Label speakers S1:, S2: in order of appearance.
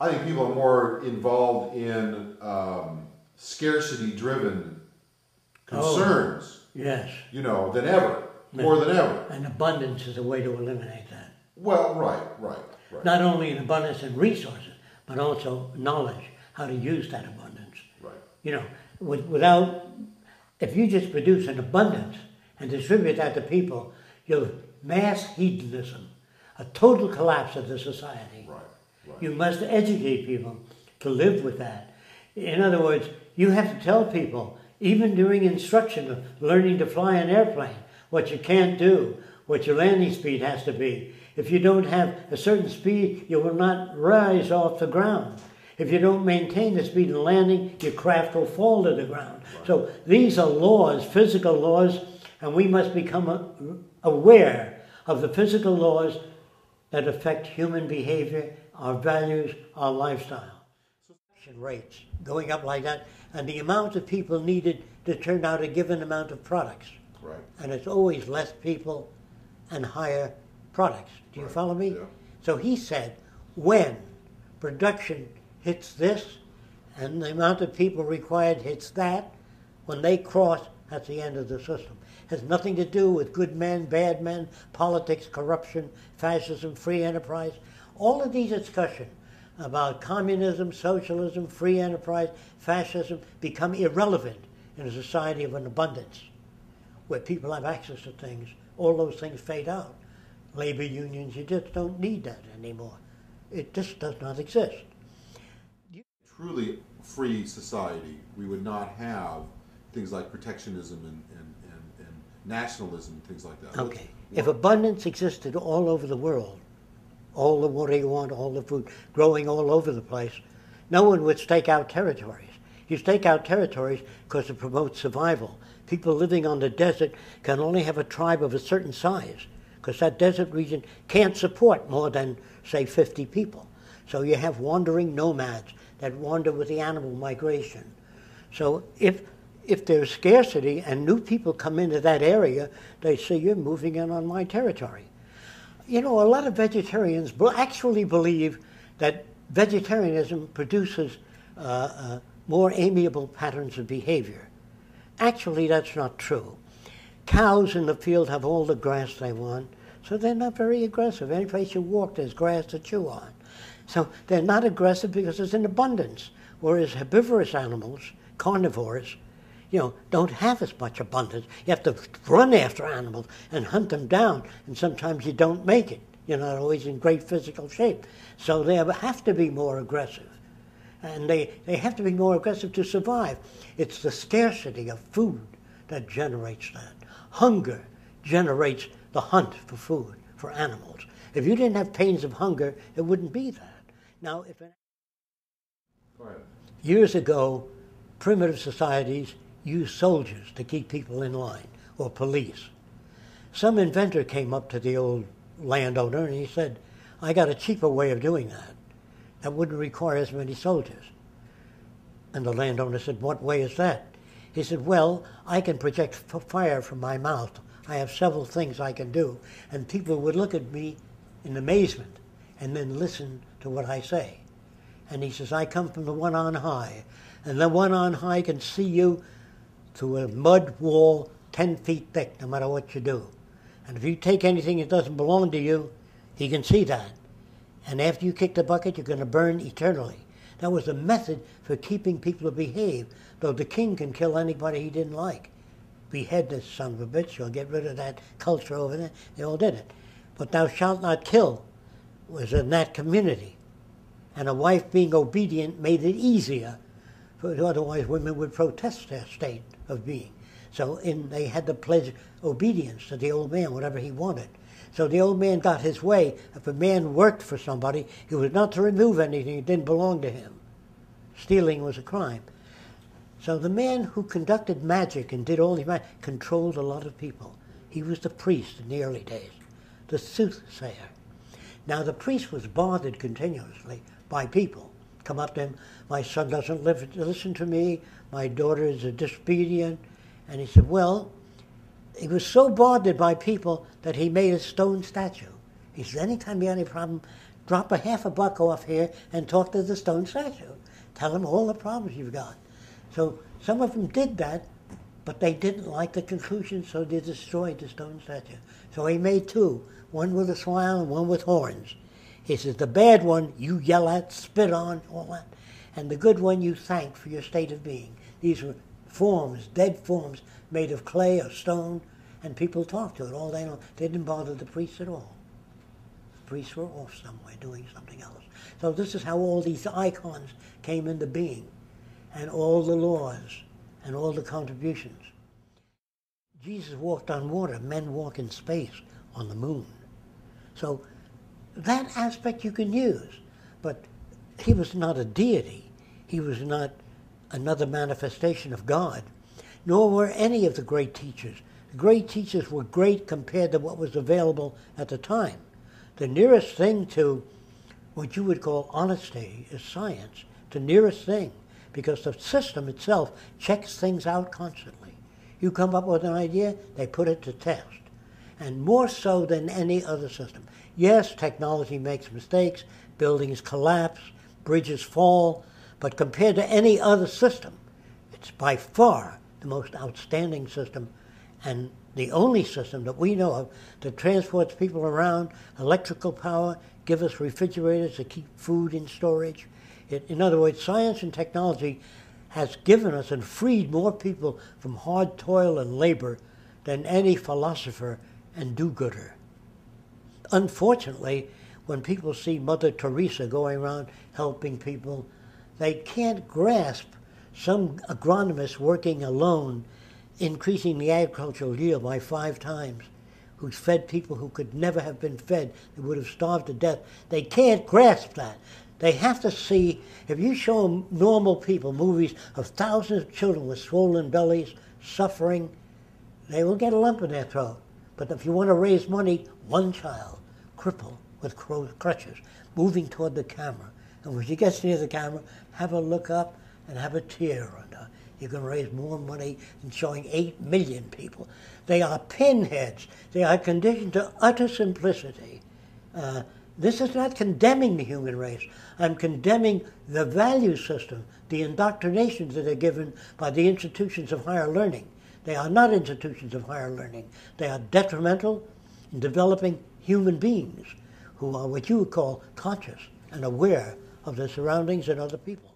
S1: I think people are more involved in scarcity-driven concerns,
S2: Yes.
S1: you know, than ever, more than ever.
S2: And abundance is a way to eliminate that.
S1: Well, right.
S2: Not only an abundance in resources, but also knowledge, how to use that abundance.
S1: Right.
S2: You know, without, if you just produce an abundance and distribute that to people, you'll have mass hedonism, a total collapse of the society.
S1: Right.
S2: You must educate people to live with that. In other words, you have to tell people, even during instruction of learning to fly an airplane, what you can't do, what your landing speed has to be. If you don't have a certain speed, you will not rise off the ground. If you don't maintain the speed in landing, your craft will fall to the ground. Right. So these are laws, physical laws, and we must become aware of the physical laws that affect human behavior, our values, our lifestyle. Rates going up like that, and the amount of people needed to turn out a given amount of products.
S1: Right.
S2: And it's always less people and higher products. Do you follow me?
S1: Yeah.
S2: So he said, when production hits this and the amount of people required hits that, when they cross, that's the end of the system. It has nothing to do with good men, bad men, politics, corruption, fascism, free enterprise. All of these discussions about communism, socialism, free enterprise, fascism become irrelevant in a society of an abundance where people have access to things. All those things fade out. Labor unions, you just don't need that anymore. It just does not exist.
S1: Truly free society, we would not have things like protectionism and nationalism, things like that.
S2: Okay. If abundance existed all over the world, all the water you want, all the food, growing all over the place, no one would stake out territories. You stake out territories because it promotes survival. People living on the desert can only have a tribe of a certain size because that desert region can't support more than, say, 50 people. So you have wandering nomads that wander with the animal migration. So if there's scarcity and new people come into that area, they say, you're moving in on my territory. You know, a lot of vegetarians actually believe that vegetarianism produces more amiable patterns of behavior. Actually, that's not true. Cows in the field have all the grass they want, so they're not very aggressive. Any place you walk, there's grass to chew on. So they're not aggressive because it's in abundance, whereas herbivorous animals, carnivores, you know, don't have as much abundance. You have to run after animals and hunt them down, and sometimes you don't make it. You're not always in great physical shape. So they have to be more aggressive. And they have to be more aggressive to survive. It's the scarcity of food that generates that. Hunger generates the hunt for food, for animals. If you didn't have pains of hunger, it wouldn't be that. Now, years ago, primitive societies used soldiers to keep people in line, or police. Some inventor came up to the old landowner and he said, I got a cheaper way of doing that. That wouldn't require as many soldiers. And the landowner said, what way is that? He said, well, I can project fire from my mouth. I have several things I can do. And people would look at me in amazement and then listen to what I say. And he says, I come from the one on high. And the one on high can see you through a mud wall 10 feet thick, no matter what you do. And if you take anything that doesn't belong to you, he can see that. And after you kick the bucket, you're going to burn eternally. That was a method for keeping people to behave, though the king can kill anybody he didn't like. Behead this son of a bitch, or get rid of that culture over there. They all did it. But thou shalt not kill was in that community. And a wife being obedient made it easier, for otherwise women would protest their state of being. So they had to pledge obedience to the old man, whatever he wanted. So the old man got his way. If a man worked for somebody, he was not to remove anything that didn't belong to him. Stealing was a crime. So the man who conducted magic and did all these magic controlled a lot of people. He was the priest in the early days, the soothsayer. Now the priest was bothered continuously by people. Come up to him, my son doesn't listen to me, my daughter is disobedient. And he said, well, he was so bothered by people that he made a stone statue. He said, anytime you have any problem, drop a half a buck off here and talk to the stone statue. Tell them all the problems you've got. So some of them did that, but they didn't like the conclusion, so they destroyed the stone statue. So he made two, one with a smile and one with horns. He says, the bad one you yell at, spit on, all that, and the good one you thank for your state of being. These were forms, dead forms, made of clay or stone, and people talked to it all day long. They didn't bother the priests at all. The priests were off somewhere doing something else. So this is how all these icons came into being, and all the laws, and all the contributions. Jesus walked on water. Men walk in space on the moon. So that aspect you can use, but he was not a deity. He was not another manifestation of God, nor were any of the great teachers. The great teachers were great compared to what was available at the time. The nearest thing to what you would call honesty is science, the nearest thing, because the system itself checks things out constantly. You come up with an idea, they put it to test, and more so than any other system. Yes, technology makes mistakes, buildings collapse, bridges fall, but compared to any other system, it's by far the most outstanding system, and the only system that we know of that transports people around, electrical power, give us refrigerators to keep food in storage. In other words, science and technology has given us and freed more people from hard toil and labor than any philosopher and do-gooder. Unfortunately, when people see Mother Teresa going around helping people, they can't grasp some agronomist working alone, increasing the agricultural yield by 5 times, who's fed people who could never have been fed, they would have starved to death. They can't grasp that. They have to see, if you show normal people movies of thousands of children with swollen bellies, suffering, they will get a lump in their throat. But if you want to raise money, one child, crippled with crutches, moving toward the camera. And when she gets near the camera, have her look up and have a tear on her. You can raise more money than showing 8 million people. They are pinheads. They are conditioned to utter simplicity. This is not condemning the human race. I'm condemning the value system, the indoctrinations that are given by the institutions of higher learning. They are not institutions of higher learning. They are detrimental in developing human beings who are what you would call conscious and aware of their surroundings and other people.